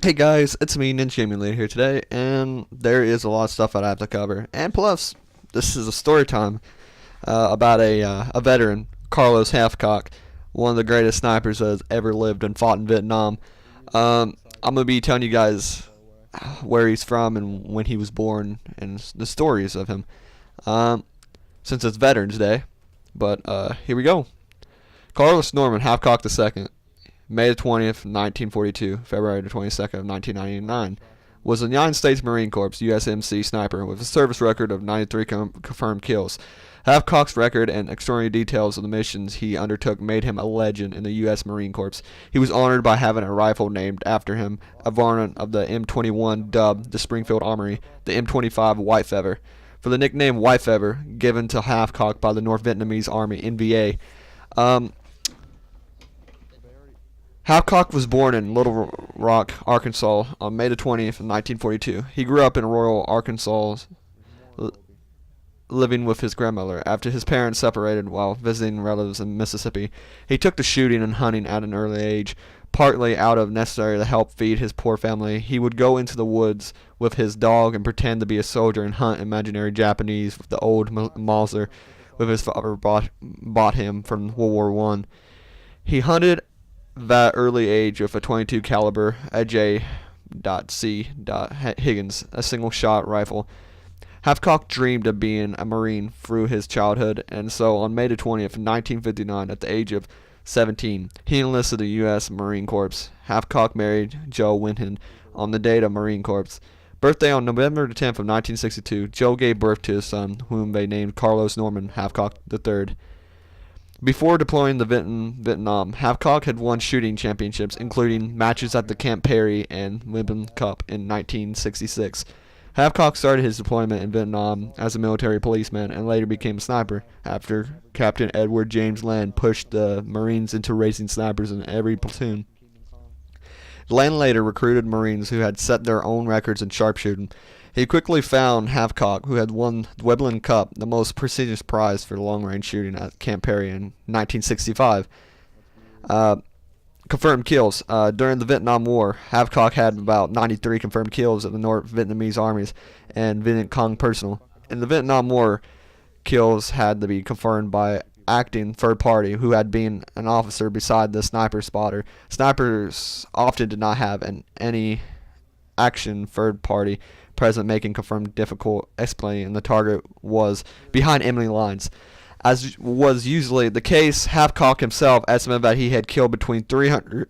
Hey guys, it's me, Ninja Gaming Leader here today, and there is a lot of stuff that I have to cover. And plus, this is a story time about a veteran, Carlos Hathcock, one of the greatest snipers that has ever lived and fought in Vietnam. I'm gonna be telling you guys where he's from and when he was born and the stories of him, since it's Veterans Day. But here we go. Carlos Norman Hathcock II. May the 20th, 1942, February the 22nd of 1999, was a United States Marine Corps USMC sniper with a service record of 93 confirmed kills. Hathcock's record and extraordinary details of the missions he undertook made him a legend in the U.S. Marine Corps. He was honored by having a rifle named after him, a variant of the M21 dubbed the Springfield Armory, the M25 White Feather. For the nickname White Feather, given to Hathcock by the North Vietnamese Army, NVA. Hathcock was born in Little Rock, Arkansas on May the 20th, 1942. He grew up in rural Arkansas, living with his grandmother. After his parents separated while visiting relatives in Mississippi, he took to shooting and hunting at an early age, partly out of necessity to help feed his poor family. He would go into the woods with his dog and pretend to be a soldier and hunt imaginary Japanese with the old Mauser with his father bought him from World War I. He hunted that early age with a .22 caliber, a J.C. Higgins, a single-shot rifle. Hathcock dreamed of being a Marine through his childhood, and so on May the 20th, 1959, at the age of 17, he enlisted the U.S. Marine Corps. Hathcock married Jo Winton on the date of Marine Corps. Birthday on November the 10th of 1962, Jo gave birth to his son, whom they named Carlos Norman Hathcock III. Before deploying to Vietnam, Hathcock had won shooting championships, including matches at the Camp Perry and Wimbledon Cup in 1966. Hathcock started his deployment in Vietnam as a military policeman and later became a sniper after Captain Edward James Land pushed the Marines into raising snipers in every platoon. Land later recruited Marines who had set their own records in sharpshooting. He quickly found Hathcock, who had won the Wimbledon Cup, the most prestigious prize for long-range shooting at Camp Perry in 1965. Confirmed kills. During the Vietnam War, Hathcock had about 93 confirmed kills of the North Vietnamese armies and Viet Cong personnel. In the Vietnam War, kills had to be confirmed by acting third party who had been an officer beside the sniper spotter. Snipers often did not have any action third party present, making confirmed difficult explaining, and the target was behind enemy lines. As was usually the case, Hathcock himself estimated that he had killed between 300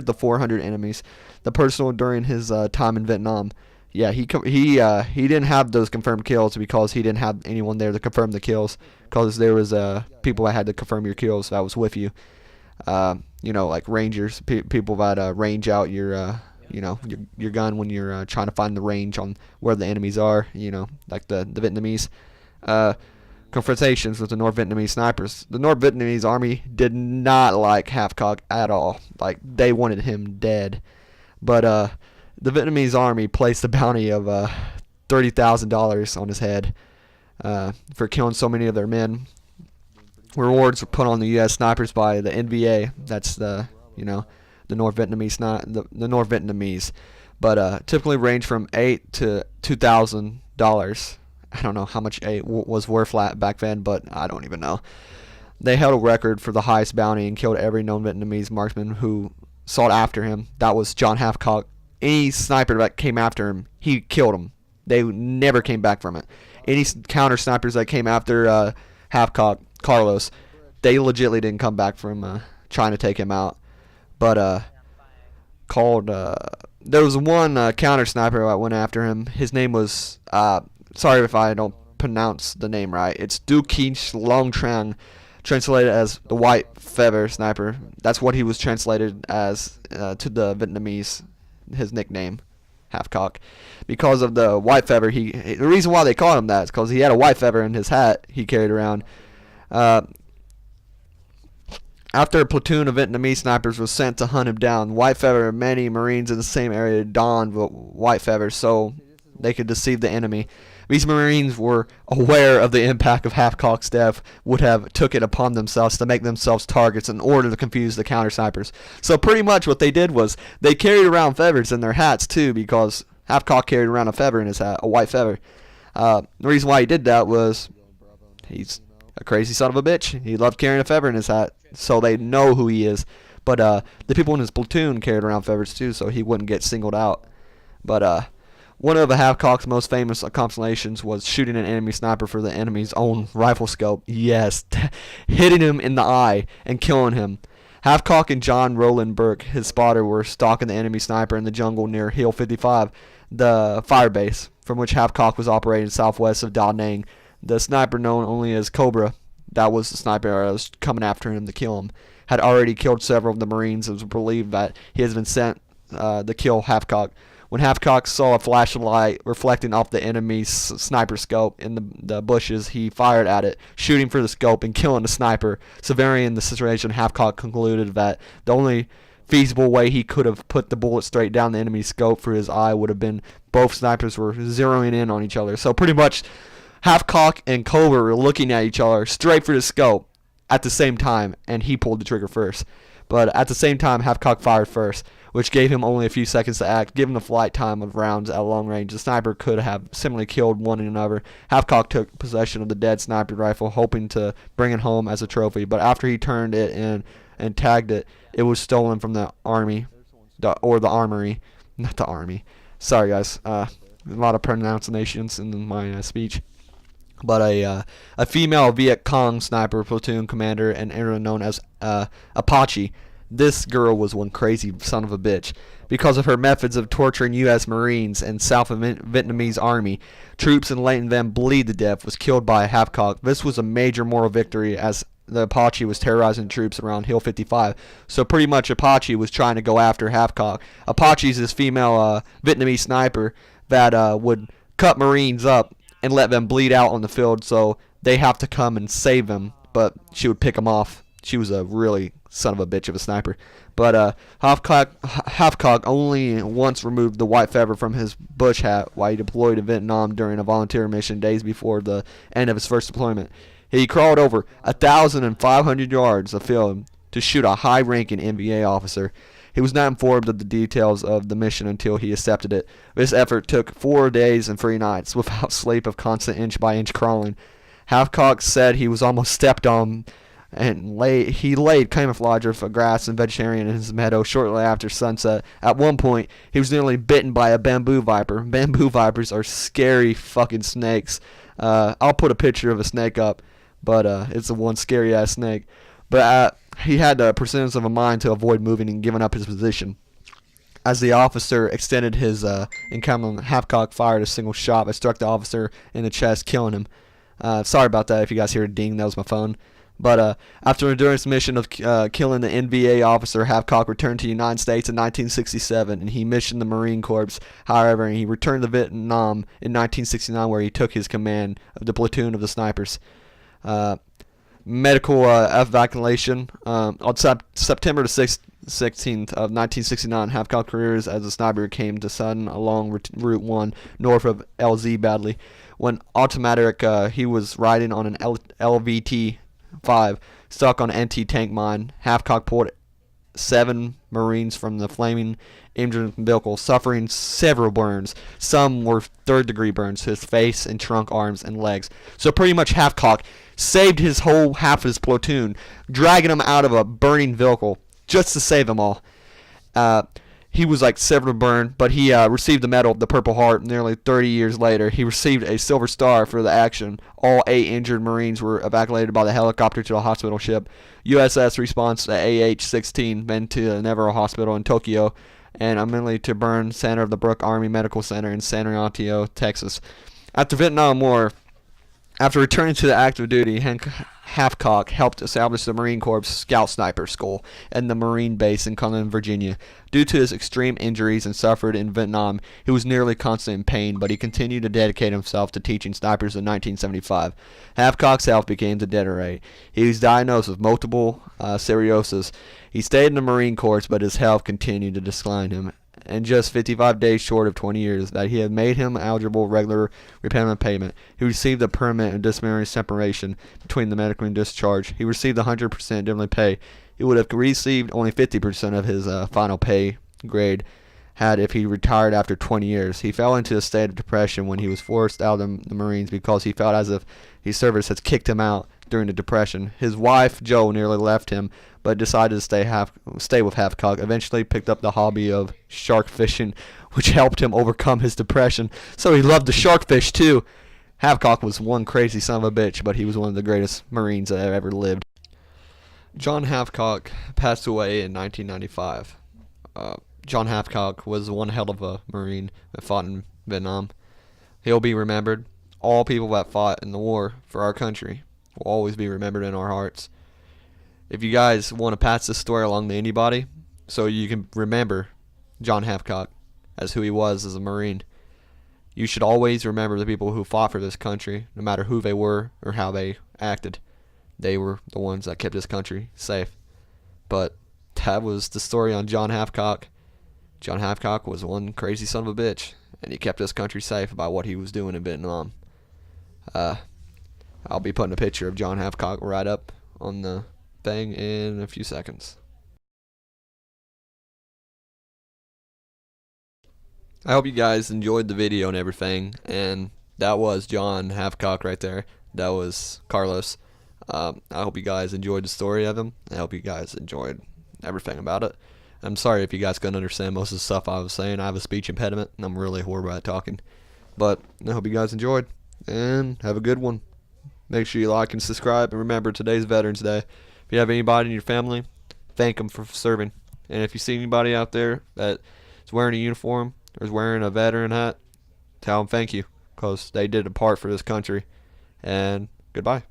to 400 enemies. The personnel during his time in Vietnam. Yeah, he didn't have those confirmed kills because he didn't have anyone there to confirm the kills, because there was people that had to confirm your kills that was with you. Like rangers, people that range out your your gun when you're trying to find the range on where the enemies are, like the Vietnamese. Confrontations with the North Vietnamese snipers. The North Vietnamese army did not like Hathcock at all. Like, they wanted him dead. But the Vietnamese army placed a bounty of $30,000 on his head for killing so many of their men. Rewards were put on the U.S. snipers by the NVA. That's the North Vietnamese, but typically range from $8 to $2,000. I don't know how much $8 was worth back then, but I don't even know. They held a record for the highest bounty and killed every known Vietnamese marksman who sought after him. That was Jon Hathcock. Any sniper that came after him, he killed him. They never came back from it. Any counter snipers that came after Hathcock, Carlos, they legitimately didn't come back from trying to take him out. But there was one counter sniper that went after him. His name was sorry if I don't pronounce the name right. It's Du Quich Long Trang, translated as the White Feather Sniper. That's what he was translated as to the Vietnamese. His nickname, Hathcock, because of the white feather. The reason why they called him that is because he had a white feather in his hat he carried around. After a platoon of Vietnamese snipers was sent to hunt him down, White Feather and many Marines in the same area donned white feathers so they could deceive the enemy. These Marines were aware of the impact of Hathcock's death, would have took it upon themselves to make themselves targets in order to confuse the counter snipers. So pretty much what they did was they carried around feathers in their hats too, because Hathcock carried around a feather in his hat, a white feather. The reason why he did that was he's a crazy son of a bitch. He loved carrying a feather in his hat, so they know who he is. But the people in his platoon carried around feathers too, so he wouldn't get singled out. But one of Hathcock's most famous accomplishments was shooting an enemy sniper for the enemy's own rifle scope. Yes, hitting him in the eye and killing him. Hathcock and John Roland Burke, his spotter, were stalking the enemy sniper in the jungle near Hill 55, the fire base from which Hathcock was operating southwest of Da Nang. The sniper, known only as Cobra, that was the sniper that was coming after him to kill him, had already killed several of the Marines. It was believed that he has been sent to kill Hathcock. When Hathcock saw a flash of light reflecting off the enemy's sniper scope in the bushes, he fired at it, shooting for the scope and killing the sniper. Severely the situation, Hathcock concluded that the only feasible way he could have put the bullet straight down the enemy's scope for his eye would have been both snipers were zeroing in on each other. So pretty much Hathcock and Cobra were looking at each other straight for the scope at the same time, and he pulled the trigger first. But at the same time, Hathcock fired first, which gave him only a few seconds to act. Given the flight time of rounds at long range, the sniper could have similarly killed one another. Hathcock took possession of the dead sniper rifle, hoping to bring it home as a trophy. But after he turned it in and tagged it, it was stolen from the army, or the armory. Not the army. Sorry, guys. A lot of pronunciations in my speech. But a female Viet Cong sniper platoon commander and era known as Apache. This girl was one crazy son of a bitch. Because of her methods of torturing U.S. Marines and South Vietnamese Army troops and letting them bleed to death, was killed by Hathcock. This was a major moral victory, as the Apache was terrorizing troops around Hill 55. So pretty much Apache was trying to go after Hathcock. Apache is this female Vietnamese sniper that would cut Marines up and let them bleed out on the field, so they have to come and save them, but she would pick them off. She was a really son of a bitch of a sniper. But Hathcock only once removed the white feather from his bush hat while he deployed to Vietnam during a volunteer mission days before the end of his first deployment. He crawled over 1,500 yards of field to shoot a high-ranking NVA officer. He was not informed of the details of the mission until he accepted it. This effort took 4 days and 3 nights without sleep of constant inch-by-inch crawling. Hathcock said he was almost stepped on, and he laid camouflage of grass and vegetarian in his meadow shortly after sunset. At one point, he was nearly bitten by a bamboo viper. Bamboo vipers are scary fucking snakes. I'll put a picture of a snake up, but it's a one scary-ass snake. But he had the presence of a mind to avoid moving and giving up his position. As the officer extended his encounter, Hathcock fired a single shot that struck the officer in the chest, killing him. Sorry about that if you guys hear a ding, that was my phone. But after enduring this mission of killing the NVA officer, Hathcock returned to the United States in 1967, and he missioned the Marine Corps. However, he returned to Vietnam in 1969, where he took his command of the platoon of the snipers. Medical evacuation. On September the 16th of 1969, Hathcock's career as a sniper came to sudden along Route 1 north of LZ badly. When automatic, he was riding on an LVT-5 stuck on an anti-tank mine. Hathcock pulled 7 Marines from the flaming engine vehicle, suffering several burns. Some were third-degree burns to his face and trunk, arms, and legs. So pretty much Hathcock saved his whole half of his platoon, dragging them out of a burning vehicle just to save them all. He was like severely burned, but he received the medal of the Purple Heart nearly 30 years later. He received a Silver Star for the action. All 8 injured Marines were evacuated by the helicopter to a hospital ship. USS Response to AH-16 went to the Naval Hospital in Tokyo, and immediately to Burn Center of the Brooke Army Medical Center in San Antonio, Texas. After Vietnam War, after returning to the active duty, Hathcock helped establish the Marine Corps Scout Sniper School and the Marine Base in Cumberland, Virginia. Due to his extreme injuries and suffered in Vietnam, he was nearly constantly in pain, but he continued to dedicate himself to teaching snipers in 1975. Hathcock's health began to deteriorate. He was diagnosed with multiple sclerosis. He stayed in the Marine Corps, but his health continued to decline him. and just 55 days short of 20 years that he had made him eligible regular repayment payment. He received a permanent and disciplinary separation between the medical and discharge. He received 100% dividend pay. He would have received only 50% of his final pay grade had if he retired after 20 years. He fell into a state of depression when he was forced out of the Marines because he felt as if his service had kicked him out during the depression. His wife, Jo, nearly left him, but decided to stay with Hathcock. Eventually picked up the hobby of shark fishing, which helped him overcome his depression. So he loved to shark fish too. Hathcock was one crazy son of a bitch, but he was one of the greatest Marines that ever lived. Jon Hathcock passed away in 1995. Jon Hathcock was one hell of a Marine that fought in Vietnam. He'll be remembered. All people that fought in the war for our country will always be remembered in our hearts. If you guys want to pass this story along to anybody so you can remember Jon Hathcock as who he was as a Marine, you should always remember the people who fought for this country, no matter who they were or how they acted. They were the ones that kept this country safe. But that was the story on Jon Hathcock. Jon Hathcock was one crazy son of a bitch, and he kept this country safe by what he was doing in Vietnam. I'll be putting a picture of Jon Hathcock right up on the thing in a few seconds. I hope you guys enjoyed the video and everything, and that was Jon Hathcock right there. That was Carlos. I hope you guys enjoyed the story of him. I hope you guys enjoyed everything about it. I'm sorry if you guys couldn't understand most of the stuff I was saying. I have a speech impediment, and I'm really horrible at talking. But I hope you guys enjoyed, and have a good one. Make sure you like and subscribe, and remember, today's Veterans Day. If you have anybody in your family, thank them for serving. And if you see anybody out there that is wearing a uniform or is wearing a veteran hat, tell them thank you, because they did a part for this country. And goodbye.